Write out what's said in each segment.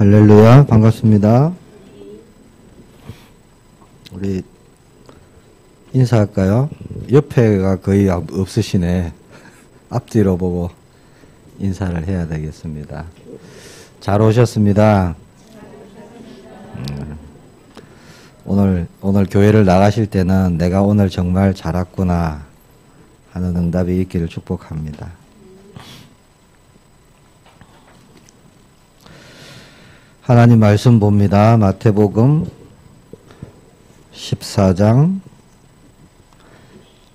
할렐루야, 반갑습니다. 우리 인사할까요? 옆에가 거의 없으시네. 앞뒤로 보고 인사를 해야 되겠습니다. 잘 오셨습니다. 오늘 교회를 나가실 때는 내가 오늘 정말 잘 왔구나 하는 응답이 있기를 축복합니다. 하나님 말씀 봅니다. 마태복음 14장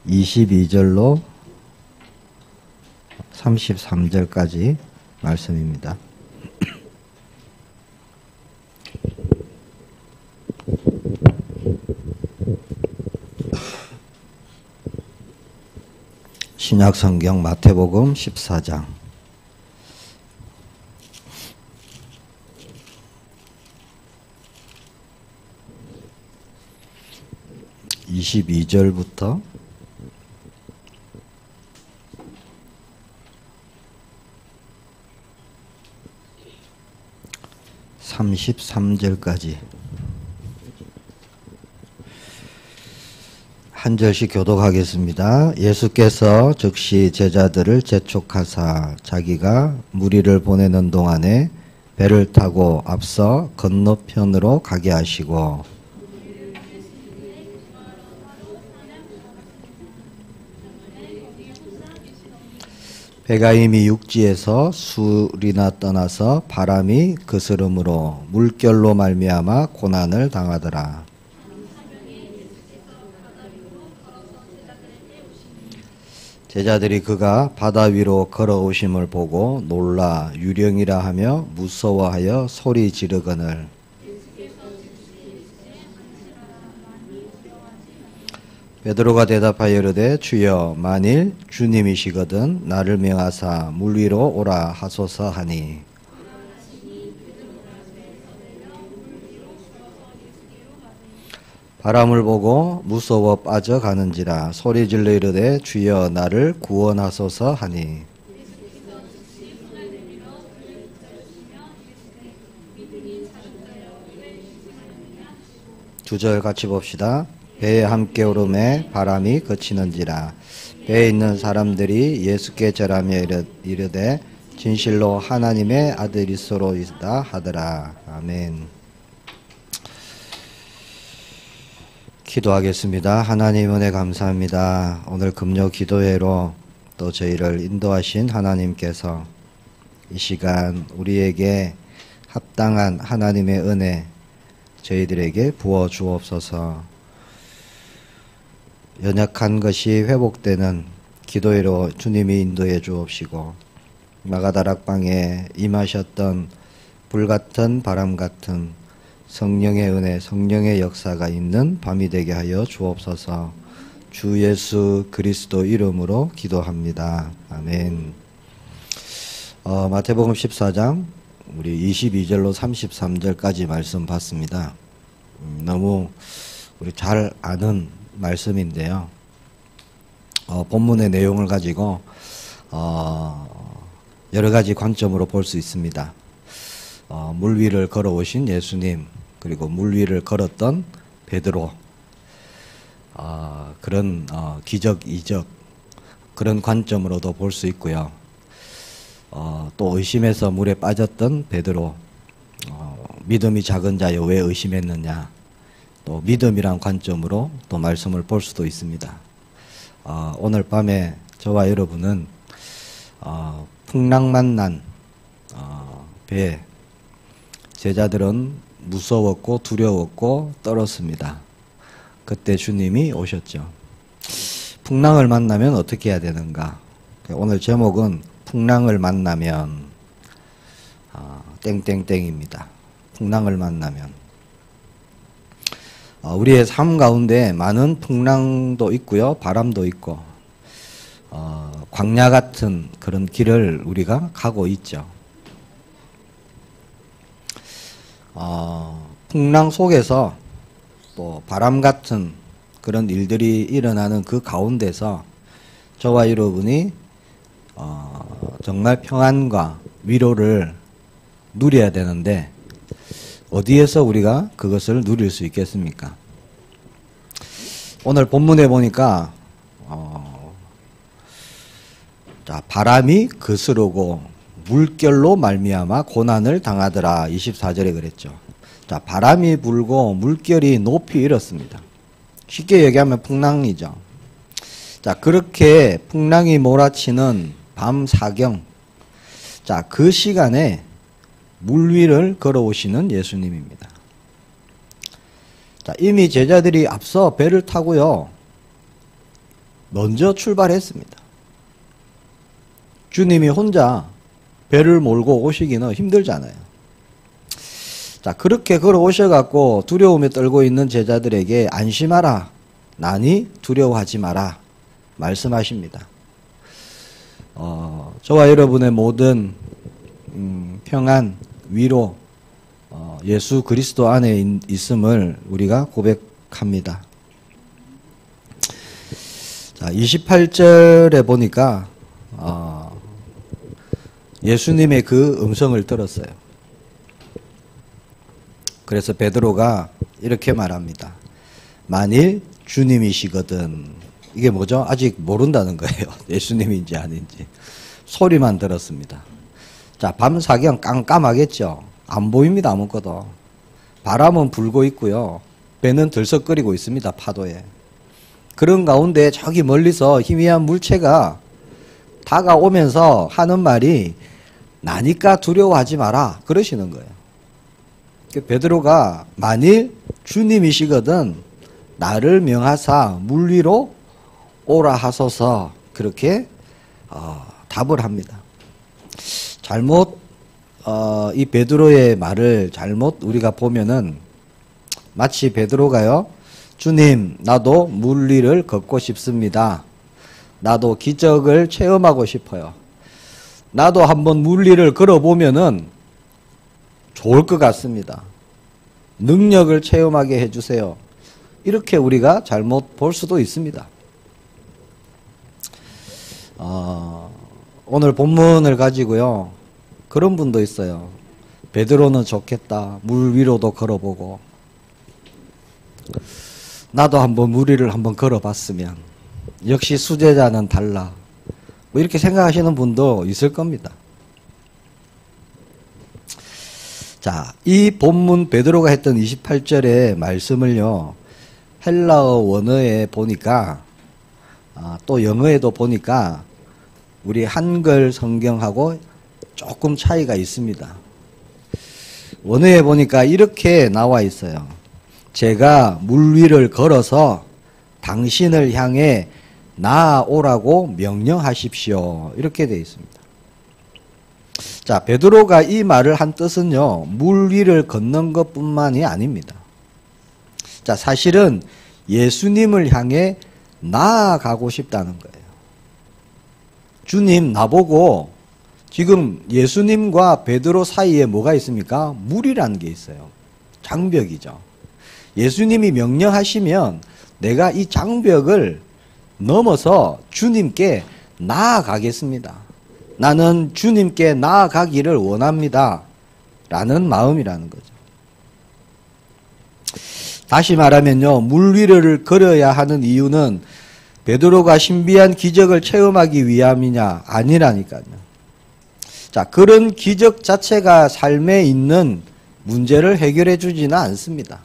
22절로 33절까지 말씀입니다. 신약성경 마태복음 14장 22절부터 33절까지 한 절씩 교독하겠습니다. 예수께서 즉시 제자들을 재촉하사 자기가 무리를 보내는 동안에 배를 타고 앞서 건너편으로 가게 하시고 배가 이미 육지에서 술이나 떠나서 바람이 그스름으로 물결로 말미암아 고난을 당하더라. 제자들이 그가 바다 위로 걸어오심을 보고 놀라 유령이라 하며 무서워하여 소리 지르거늘 베드로가 대답하여 이르되 주여 만일 주님이시거든 나를 명하사 물 위로 오라 하소서 하니 바람을 보고 무서워 빠져가는지라 소리질러 이르되 주여 나를 구원하소서 하니 두 절 같이 봅시다. 배에 함께 오름에 바람이 그치는지라 배에 있는 사람들이 예수께 절하며 이르되 진실로 하나님의 아들이소로이다 하더라. 아멘. 기도하겠습니다. 하나님 은혜 감사합니다. 오늘 금요 기도회로 또 저희를 인도하신 하나님께서 이 시간 우리에게 합당한 하나님의 은혜 저희들에게 부어 주옵소서. 연약한 것이 회복되는 기도회로 주님이 인도해 주옵시고 마가다락방에 임하셨던 불같은 바람같은 성령의 은혜, 성령의 역사가 있는 밤이 되게 하여 주옵소서. 주 예수 그리스도 이름으로 기도합니다. 아멘. 마태복음 14장 우리 22절로 33절까지 말씀 봤습니다. 너무 우리 잘 아는 말씀인데요. 본문의 내용을 가지고 여러 가지 관점으로 볼 수 있습니다. 물 위를 걸어오신 예수님, 그리고 물 위를 걸었던 베드로, 그런 기적, 이적, 그런 관점으로도 볼 수 있고요. 또 의심해서 물에 빠졌던 베드로, 믿음이 작은 자여 왜 의심했느냐, 또 믿음이란 관점으로 또 말씀을 볼 수도 있습니다. 오늘 밤에 저와 여러분은 풍랑만 난 배에 제자들은 무서웠고 두려웠고 떨었습니다. 그때 주님이 오셨죠. 풍랑을 만나면 어떻게 해야 되는가? 오늘 제목은 풍랑을 만나면 땡땡땡입니다. 풍랑을 만나면 우리의 삶 가운데 많은 풍랑도 있고요. 바람도 있고 광야 같은 그런 길을 우리가 가고 있죠. 풍랑 속에서 또 바람 같은 그런 일들이 일어나는 그 가운데서 저와 여러분이 정말 평안과 위로를 누려야 되는데 어디에서 우리가 그것을 누릴 수 있겠습니까? 오늘 본문에 보니까 자, 바람이 거스르고 물결로 말미암아 고난을 당하더라. 24절에 그랬죠. 자, 바람이 불고 물결이 높이 일었습니다. 쉽게 얘기하면 풍랑이죠. 자, 그렇게 풍랑이 몰아치는 밤 사경. 자, 그 시간에 물 위를 걸어오시는 예수님입니다. 자, 이미 제자들이 앞서 배를 타고요, 먼저 출발했습니다. 주님이 혼자 배를 몰고 오시기는 힘들잖아요. 자, 그렇게 걸어오셔갖고 두려움에 떨고 있는 제자들에게 안심하라, 나니 두려워하지 마라 말씀하십니다. 저와 여러분의 모든 평안, 위로 예수 그리스도 안에 있음을 우리가 고백합니다. 자, 28절에 보니까 예수님의 그 음성을 들었어요. 그래서 베드로가 이렇게 말합니다. 만일 주님이시거든. 이게 뭐죠? 아직 모른다는 거예요. 예수님인지 아닌지. 소리만 들었습니다. 자, 밤 사경 깜깜하겠죠. 안 보입니다, 아무것도. 바람은 불고 있고요. 배는 들썩거리고 있습니다, 파도에. 그런 가운데 저기 멀리서 희미한 물체가 다가오면서 하는 말이 나니까 두려워하지 마라 그러시는 거예요. 베드로가 만일 주님이시거든 나를 명하사 물 위로 오라 하소서 그렇게 답을 합니다. 잘못 이 베드로의 말을 잘못 우리가 보면은 마치 베드로가요, 주님 나도 물 위를 걷고 싶습니다. 나도 기적을 체험하고 싶어요. 나도 한번 물 위를 걸어보면은 좋을 것 같습니다. 능력을 체험하게 해주세요. 이렇게 우리가 잘못 볼 수도 있습니다. 오늘 본문을 가지고요, 그런 분도 있어요. 베드로는 좋겠다. 물 위로도 걸어보고 나도 한번 물 위를 한번 걸어봤으면 역시 수제자는 달라. 뭐 이렇게 생각하시는 분도 있을 겁니다. 자, 이 본문 베드로가 했던 28절의 말씀을요, 헬라어 원어에 보니까 또 영어에도 보니까 우리 한글 성경하고 조금 차이가 있습니다. 원어에 보니까 이렇게 나와 있어요. 제가 물 위를 걸어서 당신을 향해 나아오라고 명령하십시오. 이렇게 되어 있습니다. 자, 베드로가 이 말을 한 뜻은요, 물 위를 걷는 것뿐만이 아닙니다. 자, 사실은 예수님을 향해 나아가고 싶다는 거예요. 주님 나보고 지금 예수님과 베드로 사이에 뭐가 있습니까? 물이라는 게 있어요. 장벽이죠. 예수님이 명령하시면 내가 이 장벽을 넘어서 주님께 나아가겠습니다. 나는 주님께 나아가기를 원합니다. 라는 마음이라는 거죠. 다시 말하면요, 물 위를 걸어야 하는 이유는 베드로가 신비한 기적을 체험하기 위함이냐? 아니라니까요. 자, 그런 기적 자체가 삶에 있는 문제를 해결해 주지는 않습니다.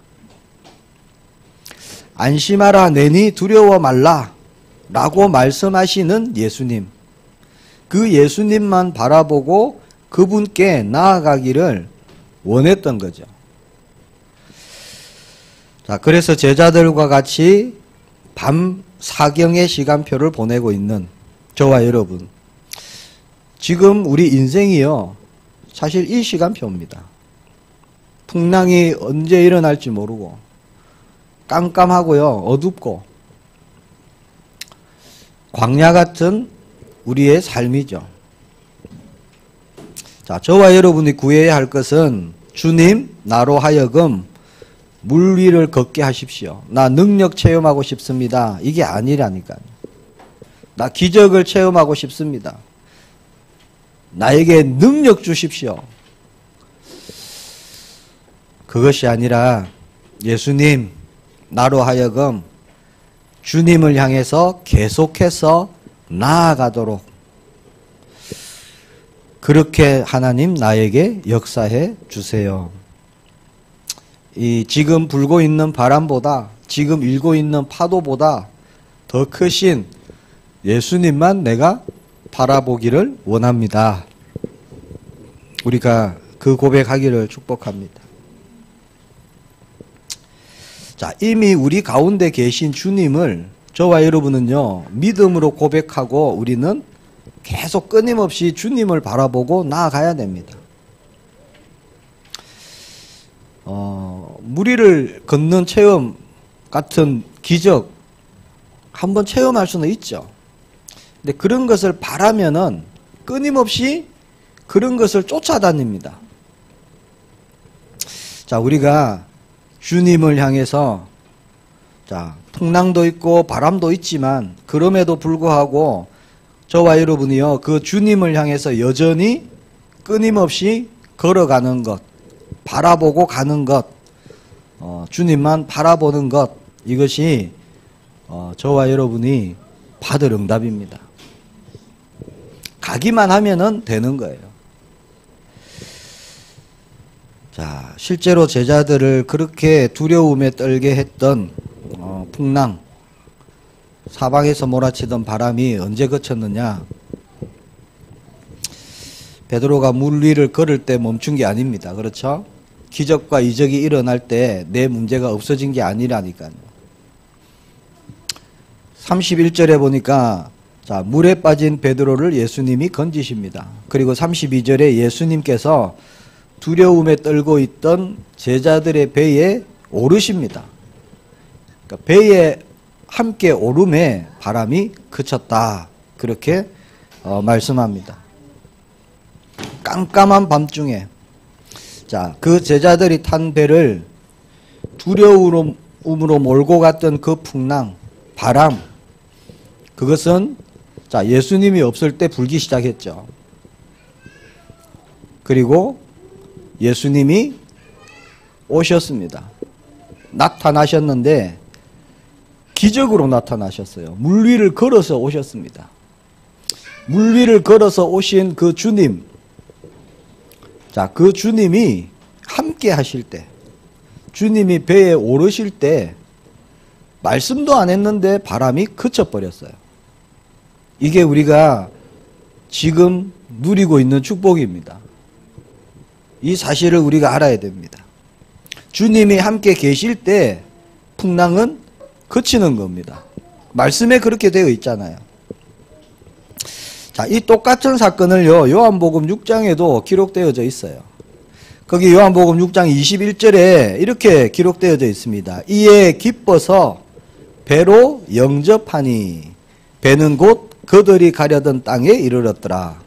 안심하라, 내니 두려워 말라 라고 말씀하시는 예수님, 그 예수님만 바라보고 그분께 나아가기를 원했던 거죠. 자, 그래서 제자들과 같이 밤 사경의 시간표를 보내고 있는 저와 여러분, 지금 우리 인생이요, 사실 이 시간표입니다. 풍랑이 언제 일어날지 모르고 깜깜하고요, 어둡고 광야 같은 우리의 삶이죠. 자, 저와 여러분이 구해야 할 것은 주님, 나로 하여금 물 위를 걷게 하십시오. 나 능력 체험하고 싶습니다. 이게 아니라니까요. 나 기적을 체험하고 싶습니다. 나에게 능력 주십시오. 그것이 아니라 예수님, 나로 하여금 주님을 향해서 계속해서 나아가도록 그렇게 하나님 나에게 역사해 주세요. 이 지금 불고 있는 바람보다, 지금 일고 있는 파도보다 더 크신 예수님만 내가 바라보기를 원합니다. 우리가 그 고백하기를 축복합니다. 자, 이미 우리 가운데 계신 주님을 저와 여러분은요, 믿음으로 고백하고 우리는 계속 끊임없이 주님을 바라보고 나아가야 됩니다. 무리를 걷는 체험 같은 기적 한번 체험할 수는 있죠. 근데 그런 것을 바라면은 끊임없이 그런 것을 쫓아다닙니다. 자, 우리가 주님을 향해서 자, 풍랑도 있고 바람도 있지만 그럼에도 불구하고 저와 여러분이요, 그 주님을 향해서 여전히 끊임없이 걸어가는 것, 바라보고 가는 것, 주님만 바라보는 것, 이것이 저와 여러분이 받을 응답입니다. 가기만 하면은 되는 거예요. 자, 실제로 제자들을 그렇게 두려움에 떨게 했던 풍랑, 사방에서 몰아치던 바람이 언제 그쳤느냐? 베드로가 물 위를 걸을 때 멈춘 게 아닙니다. 그렇죠? 기적과 이적이 일어날 때 내 문제가 없어진 게 아니라니까요. 31절에 보니까 자, 물에 빠진 베드로를 예수님이 건지십니다. 그리고 32절에 예수님께서 두려움에 떨고 있던 제자들의 배에 오르십니다. 그러니까 배에 함께 오름에 바람이 그쳤다. 그렇게 말씀합니다. 깜깜한 밤중에 자, 그 제자들이 탄 배를 두려움으로 몰고 갔던 그 풍랑, 바람, 그것은 자, 예수님이 없을 때 불기 시작했죠. 그리고 예수님이 오셨습니다. 나타나셨는데 기적으로 나타나셨어요. 물 위를 걸어서 오셨습니다. 물 위를 걸어서 오신 그 주님, 자, 그 주님이 함께 하실 때, 주님이 배에 오르실 때 말씀도 안 했는데 바람이 그쳐버렸어요. 이게 우리가 지금 누리고 있는 축복입니다. 이 사실을 우리가 알아야 됩니다. 주님이 함께 계실 때 풍랑은 그치는 겁니다. 말씀에 그렇게 되어 있잖아요. 자, 이 똑같은 사건을요, 요한복음 6장에도 기록되어져 있어요. 거기 요한복음 6장 21절에 이렇게 기록되어져 있습니다. 이에 기뻐서 배로 영접하니 배는 곧 그들이 가려던 땅에 이르렀더라.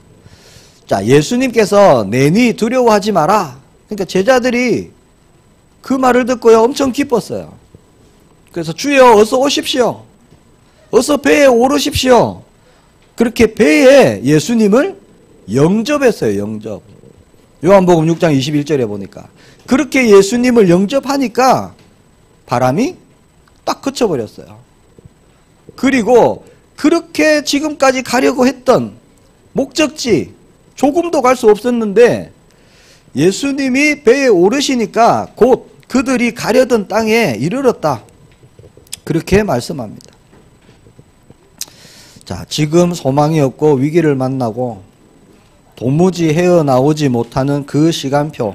자, 예수님께서 내니 두려워하지 마라. 그러니까 제자들이 그 말을 듣고요, 엄청 기뻤어요. 그래서 주여 어서 오십시오. 어서 배에 오르십시오. 그렇게 배에 예수님을 영접했어요. 영접. 요한복음 6장 21절에 보니까 그렇게 예수님을 영접하니까 바람이 딱 그쳐버렸어요. 그리고 그렇게 지금까지 가려고 했던 목적지 조금도 갈 수 없었는데 예수님이 배에 오르시니까 곧 그들이 가려던 땅에 이르렀다. 그렇게 말씀합니다. 자, 지금 소망이 없고 위기를 만나고 도무지 헤어나오지 못하는 그 시간표,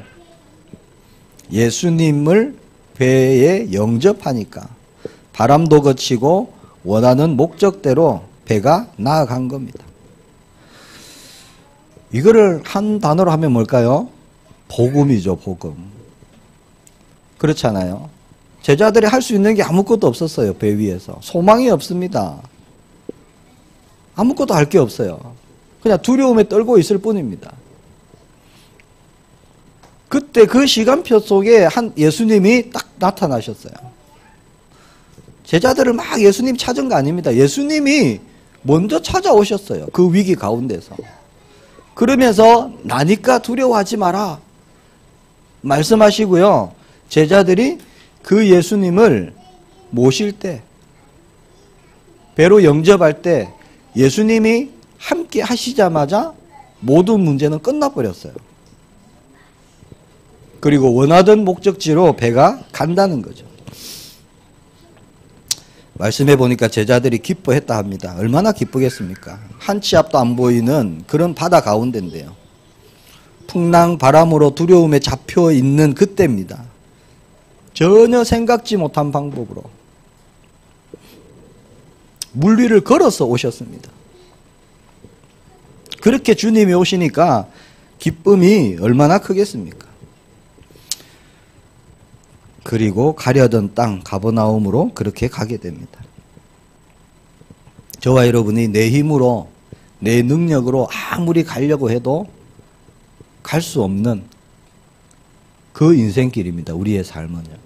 예수님을 배에 영접하니까 바람도 그치고 원하는 목적대로 배가 나아간 겁니다. 이거를 한 단어로 하면 뭘까요? 복음이죠, 복음. 그렇잖아요. 제자들이 할 수 있는 게 아무것도 없었어요, 배 위에서. 소망이 없습니다. 아무것도 할 게 없어요. 그냥 두려움에 떨고 있을 뿐입니다. 그때 그 시간표 속에 한 예수님이 딱 나타나셨어요. 제자들을 막 예수님 찾은 거 아닙니다. 예수님이 먼저 찾아오셨어요. 그 위기 가운데서. 그러면서 나니까 두려워하지 마라 말씀하시고요. 제자들이 그 예수님을 모실 때, 배로 영접할 때 예수님이 함께 하시자마자 모든 문제는 끝나버렸어요. 그리고 원하던 목적지로 배가 간다는 거죠. 말씀해 보니까 제자들이 기뻐했다 합니다. 얼마나 기쁘겠습니까? 한 치 앞도 안 보이는 그런 바다 가운데인데요. 풍랑 바람으로 두려움에 잡혀 있는 그때입니다. 전혀 생각지 못한 방법으로 물 위를 걸어서 오셨습니다. 그렇게 주님이 오시니까 기쁨이 얼마나 크겠습니까? 그리고 가려던 땅 가버나움으로 그렇게 가게 됩니다. 저와 여러분이 내 힘으로 내 능력으로 아무리 가려고 해도 갈 수 없는 그 인생길입니다. 우리의 삶은요.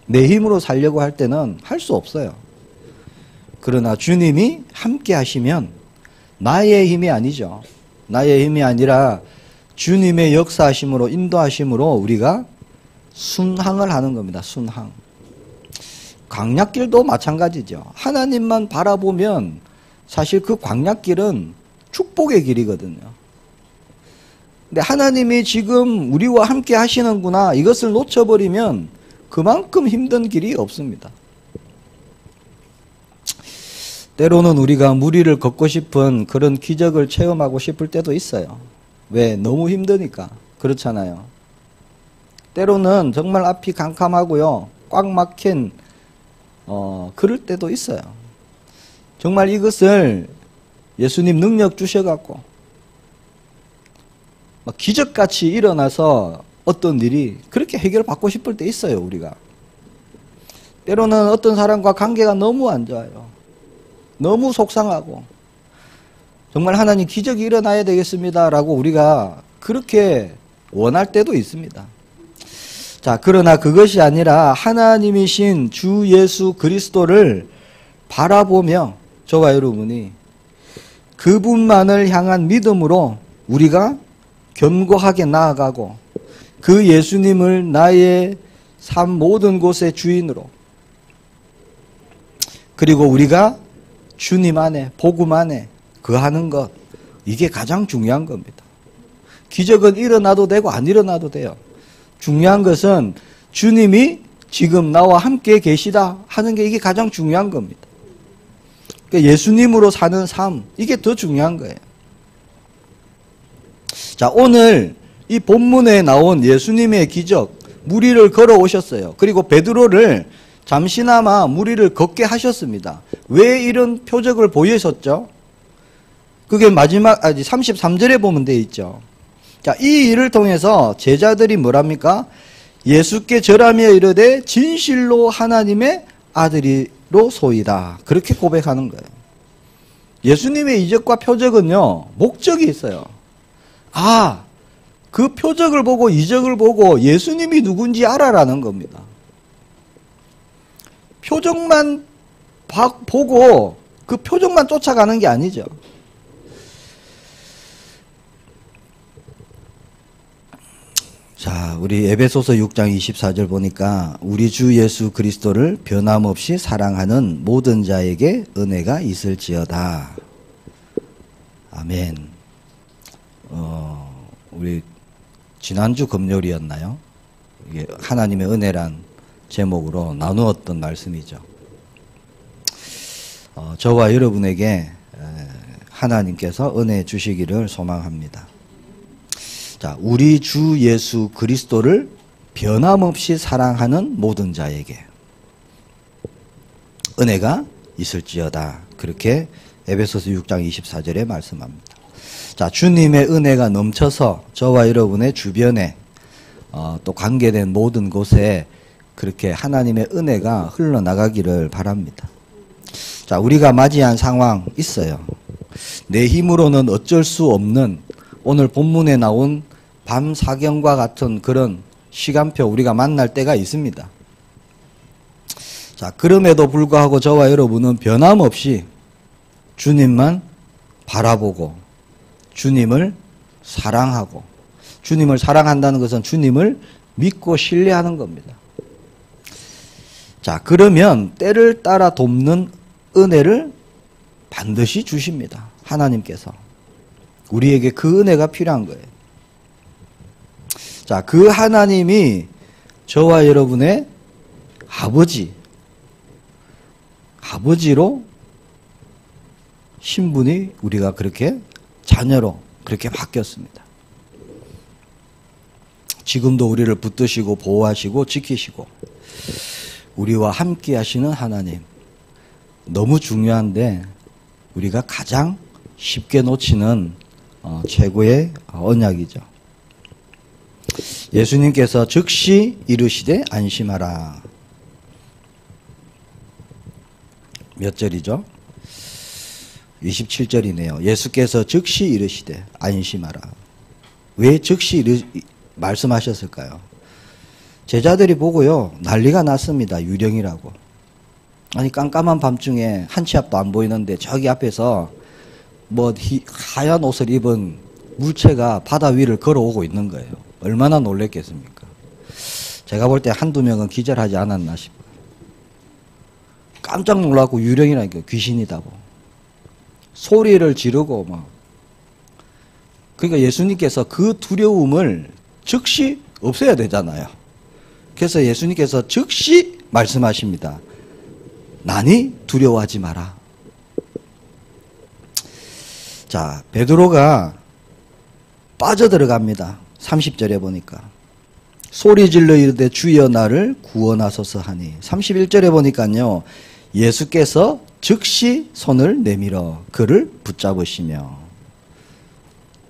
내 힘으로 살려고 할 때는 할 수 없어요. 그러나 주님이 함께 하시면 나의 힘이 아니죠. 나의 힘이 아니라 주님의 역사하심으로 인도하심으로 우리가 순항을 하는 겁니다. 순항. 광야길도 마찬가지죠. 하나님만 바라보면 사실 그 광야길은 축복의 길이거든요. 근데 하나님이 지금 우리와 함께 하시는구나, 이것을 놓쳐버리면 그만큼 힘든 길이 없습니다. 때로는 우리가 무리를 걷고 싶은 그런 기적을 체험하고 싶을 때도 있어요. 왜? 너무 힘드니까. 그렇잖아요. 때로는 정말 앞이 캄캄하고요, 꽉 막힌 그럴 때도 있어요. 정말 이것을 예수님 능력 주셔갖고 막 기적같이 일어나서 어떤 일이 그렇게 해결받고 싶을 때 있어요. 우리가 때로는 어떤 사람과 관계가 너무 안 좋아요. 너무 속상하고 정말 하나님 기적이 일어나야 되겠습니다 라고 우리가 그렇게 원할 때도 있습니다. 자, 그러나 그것이 아니라 하나님이신 주 예수 그리스도를 바라보며 저와 여러분이 그분만을 향한 믿음으로 우리가 견고하게 나아가고 그 예수님을 나의 삶 모든 곳의 주인으로, 그리고 우리가 주님 안에 복음 안에 거하는 것, 이게 가장 중요한 겁니다. 기적은 일어나도 되고 안 일어나도 돼요. 중요한 것은 주님이 지금 나와 함께 계시다 하는 게 이게 가장 중요한 겁니다. 그러니까 예수님으로 사는 삶, 이게 더 중요한 거예요. 자, 오늘 이 본문에 나온 예수님의 기적, 무리를 걸어오셨어요. 그리고 베드로를 잠시나마 무리를 걷게 하셨습니다. 왜 이런 표적을 보이셨죠? 그게 마지막 33절에 보면 되어 있죠. 자, 이 일을 통해서 제자들이 뭐랍니까? 예수께 절하며 이르되 진실로 하나님의 아들이로 소이다. 그렇게 고백하는 거예요. 예수님의 이적과 표적은요, 목적이 있어요. 아, 그 표적을 보고 이적을 보고 예수님이 누군지 알아라는 겁니다. 표적만 보고 그 표적만 쫓아가는 게 아니죠. 자, 우리 에베소서 6장 24절 보니까 우리 주 예수 그리스도를 변함없이 사랑하는 모든 자에게 은혜가 있을지어다. 아멘. 우리 지난주 금요일이었나요? 이게 하나님의 은혜란 제목으로 나누었던 말씀이죠. 저와 여러분에게 하나님께서 은혜 주시기를 소망합니다. 자, 우리 주 예수 그리스도를 변함없이 사랑하는 모든 자에게 은혜가 있을지어다. 그렇게 에베소서 6장 24절에 말씀합니다. 자, 주님의 은혜가 넘쳐서 저와 여러분의 주변에 또 관계된 모든 곳에 그렇게 하나님의 은혜가 흘러나가기를 바랍니다. 자, 우리가 맞이한 상황 있어요. 내 힘으로는 어쩔 수 없는 오늘 본문에 나온 밤 사경과 같은 그런 시간표 우리가 만날 때가 있습니다. 자, 그럼에도 불구하고 저와 여러분은 변함없이 주님만 바라보고 주님을 사랑하고, 주님을 사랑한다는 것은 주님을 믿고 신뢰하는 겁니다. 자, 그러면 때를 따라 돕는 은혜를 반드시 주십니다. 하나님께서. 우리에게 그 은혜가 필요한 거예요. 자, 그 하나님이 저와 여러분의 아버지로 신분이 우리가 그렇게 자녀로 그렇게 바뀌었습니다. 지금도 우리를 붙드시고 보호하시고 지키시고 우리와 함께 하시는 하나님, 너무 중요한데 우리가 가장 쉽게 놓치는 최고의 언약이죠. 예수님께서 즉시 이르시되 안심하라. 몇 절이죠? 27절이네요. 예수께서 즉시 이르시되 안심하라. 왜 즉시 말씀하셨을까요? 제자들이 보고요, 난리가 났습니다. 유령이라고. 아니, 깜깜한 밤중에 한 치 앞도 안 보이는데 저기 앞에서 하얀 옷을 입은 물체가 바다 위를 걸어오고 있는 거예요. 얼마나 놀랬겠습니까? 제가 볼 때 한두 명은 기절하지 않았나 싶어요. 깜짝 놀라고 유령이라니까, 귀신이다고. 소리를 지르고 그러니까 예수님께서 그 두려움을 즉시 없애야 되잖아요. 그래서 예수님께서 즉시 말씀하십니다. 나니 두려워하지 마라. 자, 베드로가 빠져들어갑니다. 30절에 보니까. 소리 질러 이르되 주여 나를 구원하소서 하니. 31절에 보니까요, 예수께서 즉시 손을 내밀어 그를 붙잡으시며.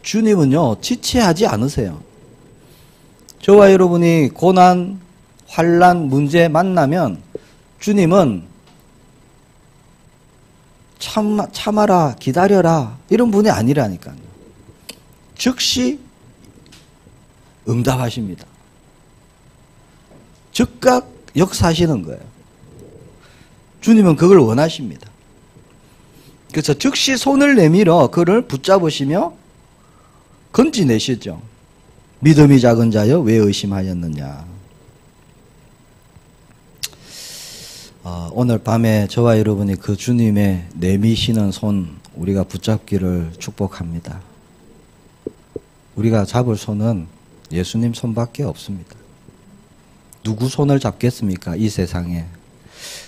주님은요, 지체하지 않으세요. 저와 여러분이 고난, 환난, 문제 만나면 주님은 참아라, 기다려라 이런 분이 아니라니까요. 즉시 응답하십니다. 즉각 역사하시는 거예요. 주님은 그걸 원하십니다. 그래서 즉시 손을 내밀어 그를 붙잡으시며 건지내시죠. 믿음이 작은 자여 왜 의심하였느냐. 오늘 밤에 저와 여러분이 그 주님의 내미시는 손 우리가 붙잡기를 축복합니다. 우리가 잡을 손은 예수님 손밖에 없습니다. 누구 손을 잡겠습니까? 이 세상에.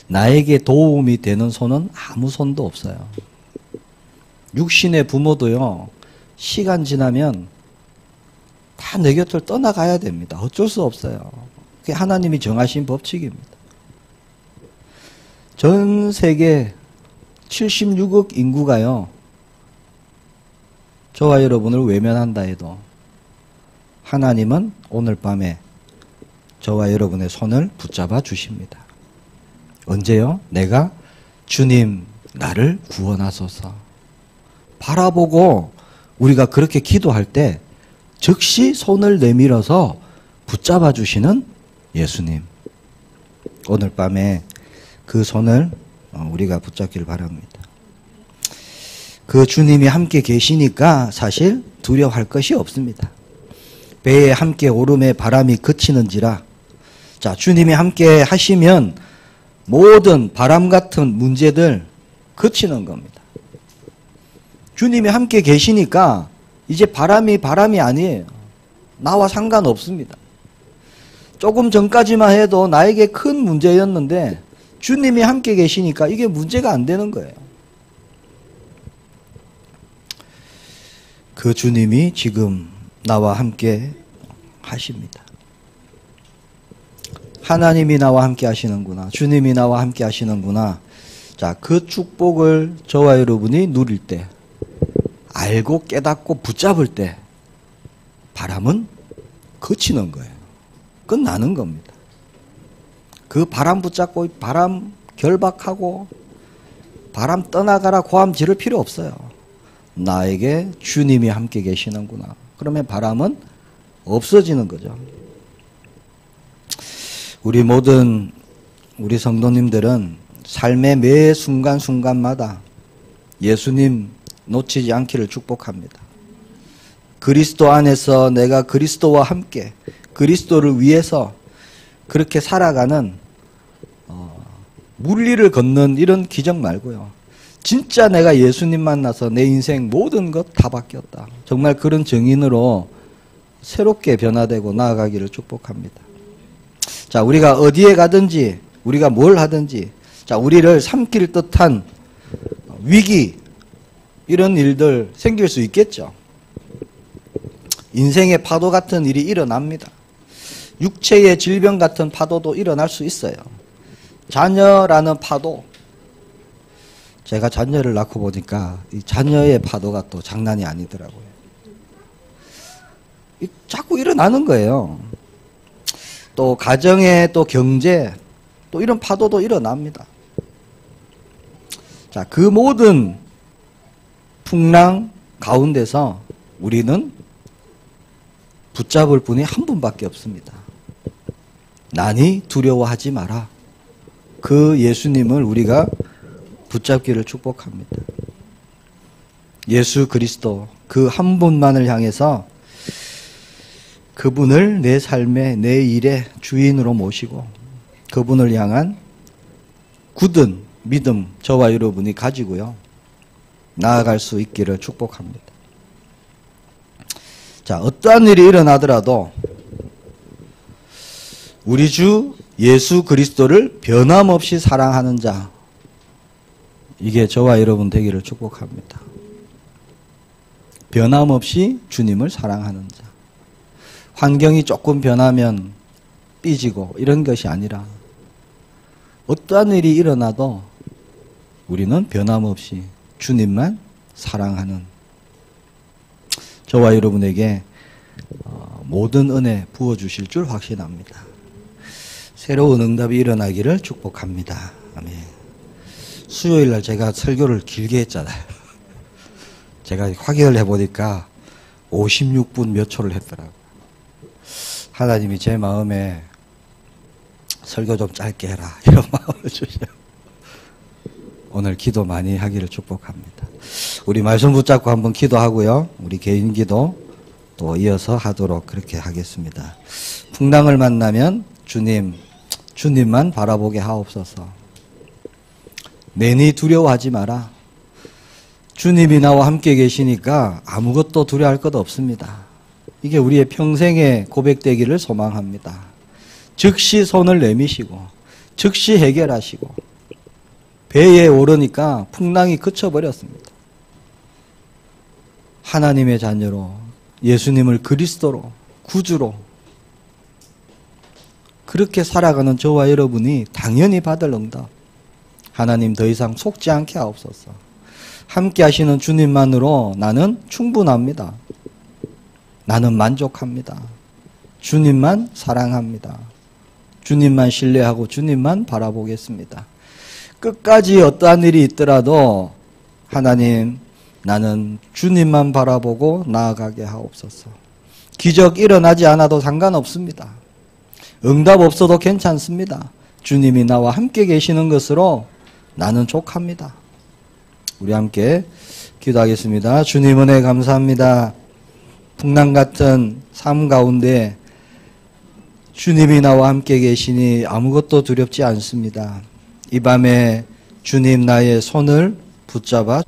나에게 도움이 되는 손은 아무 손도 없어요. 육신의 부모도요, 시간 지나면 다 내 곁을 떠나가야 됩니다. 어쩔 수 없어요. 그게 하나님이 정하신 법칙입니다. 전 세계 76억 인구가요, 저와 여러분을 외면한다 해도 하나님은 오늘 밤에 저와 여러분의 손을 붙잡아 주십니다. 언제요? 내가 주님 나를 구원하소서 바라보고 우리가 그렇게 기도할 때 즉시 손을 내밀어서 붙잡아 주시는 예수님. 오늘 밤에 그 손을 우리가 붙잡기를 바랍니다. 그 주님이 함께 계시니까 사실 두려워할 것이 없습니다. 배에 함께 오름에 바람이 그치는지라. 자, 주님이 함께 하시면 모든 바람 같은 문제들 그치는 겁니다. 주님이 함께 계시니까 이제 바람이 아니에요. 나와 상관없습니다. 조금 전까지만 해도 나에게 큰 문제였는데 주님이 함께 계시니까 이게 문제가 안 되는 거예요. 그 주님이 지금 나와 함께 하십니다. 하나님이 나와 함께 하시는구나. 주님이 나와 함께 하시는구나. 자, 그 축복을 저와 여러분이 누릴 때, 알고 깨닫고 붙잡을 때 바람은 그치는 거예요. 끝나는 겁니다. 그 바람 붙잡고 바람 결박하고 바람 떠나가라 고함 지를 필요 없어요. 나에게 주님이 함께 계시는구나. 그러면 바람은 없어지는 거죠. 우리 모든 우리 성도님들은 삶의 매 순간순간마다 예수님 놓치지 않기를 축복합니다. 그리스도 안에서 내가 그리스도와 함께 그리스도를 위해서 그렇게 살아가는 물리를 걷는 이런 기적 말고요. 진짜 내가 예수님 만나서 내 인생 모든 것 다 바뀌었다. 정말 그런 증인으로 새롭게 변화되고 나아가기를 축복합니다. 자, 우리가 어디에 가든지, 우리가 뭘 하든지, 자, 우리를 삼킬 듯한 위기, 이런 일들 생길 수 있겠죠. 인생의 파도 같은 일이 일어납니다. 육체의 질병 같은 파도도 일어날 수 있어요. 자녀라는 파도. 제가 자녀를 낳고 보니까 이 자녀의 파도가 또 장난이 아니더라고요. 자꾸 일어나는 거예요. 또 가정에 또 경제, 또 이런 파도도 일어납니다. 자, 그 모든 풍랑 가운데서 우리는 붙잡을 분이 한 분밖에 없습니다. 난이 두려워하지 마라. 그 예수님을 우리가 붙잡기를 축복합니다. 예수 그리스도 그 한 분만을 향해서 그분을 내 삶의 내 일의 주인으로 모시고 그분을 향한 굳은 믿음 저와 여러분이 가지고요. 나아갈 수 있기를 축복합니다. 자, 어떠한 일이 일어나더라도 우리 주 예수 그리스도를 변함없이 사랑하는 자, 이게 저와 여러분 되기를 축복합니다. 변함없이 주님을 사랑하는 자. 환경이 조금 변하면 삐지고 이런 것이 아니라 어떠한 일이 일어나도 우리는 변함없이 주님만 사랑하는 저와 여러분에게 모든 은혜 부어주실 줄 확신합니다. 새로운 응답이 일어나기를 축복합니다. 아멘. 수요일날 제가 설교를 길게 했잖아요. 제가 확인을 해보니까 56분 몇 초를 했더라고요. 하나님이 제 마음에 설교 좀 짧게 해라 이런 마음을 주셔요. 오늘 기도 많이 하기를 축복합니다. 우리 말씀 붙잡고 한번 기도하고요. 우리 개인 기도 또 이어서 하도록 그렇게 하겠습니다. 풍랑을 만나면 주님만 바라보게 하옵소서. 내니 두려워하지 마라. 주님이 나와 함께 계시니까 아무것도 두려워할 것 없습니다. 이게 우리의 평생의 고백되기를 소망합니다. 즉시 손을 내미시고 즉시 해결하시고 배에 오르니까 풍랑이 그쳐버렸습니다. 하나님의 자녀로 예수님을 그리스도로 구주로 그렇게 살아가는 저와 여러분이 당연히 받을 응답. 하나님 더 이상 속지 않게 하옵소서. 함께 하시는 주님만으로 나는 충분합니다. 나는 만족합니다. 주님만 사랑합니다. 주님만 신뢰하고 주님만 바라보겠습니다. 끝까지 어떠한 일이 있더라도 하나님 나는 주님만 바라보고 나아가게 하옵소서. 기적 일어나지 않아도 상관없습니다. 응답 없어도 괜찮습니다. 주님이 나와 함께 계시는 것으로 나는 족합니다. 우리 함께 기도하겠습니다. 주님 은혜 감사합니다. 풍랑 같은 삶 가운데 주님이 나와 함께 계시니 아무것도 두렵지 않습니다. 이 밤에 주님 나의 손을 붙잡아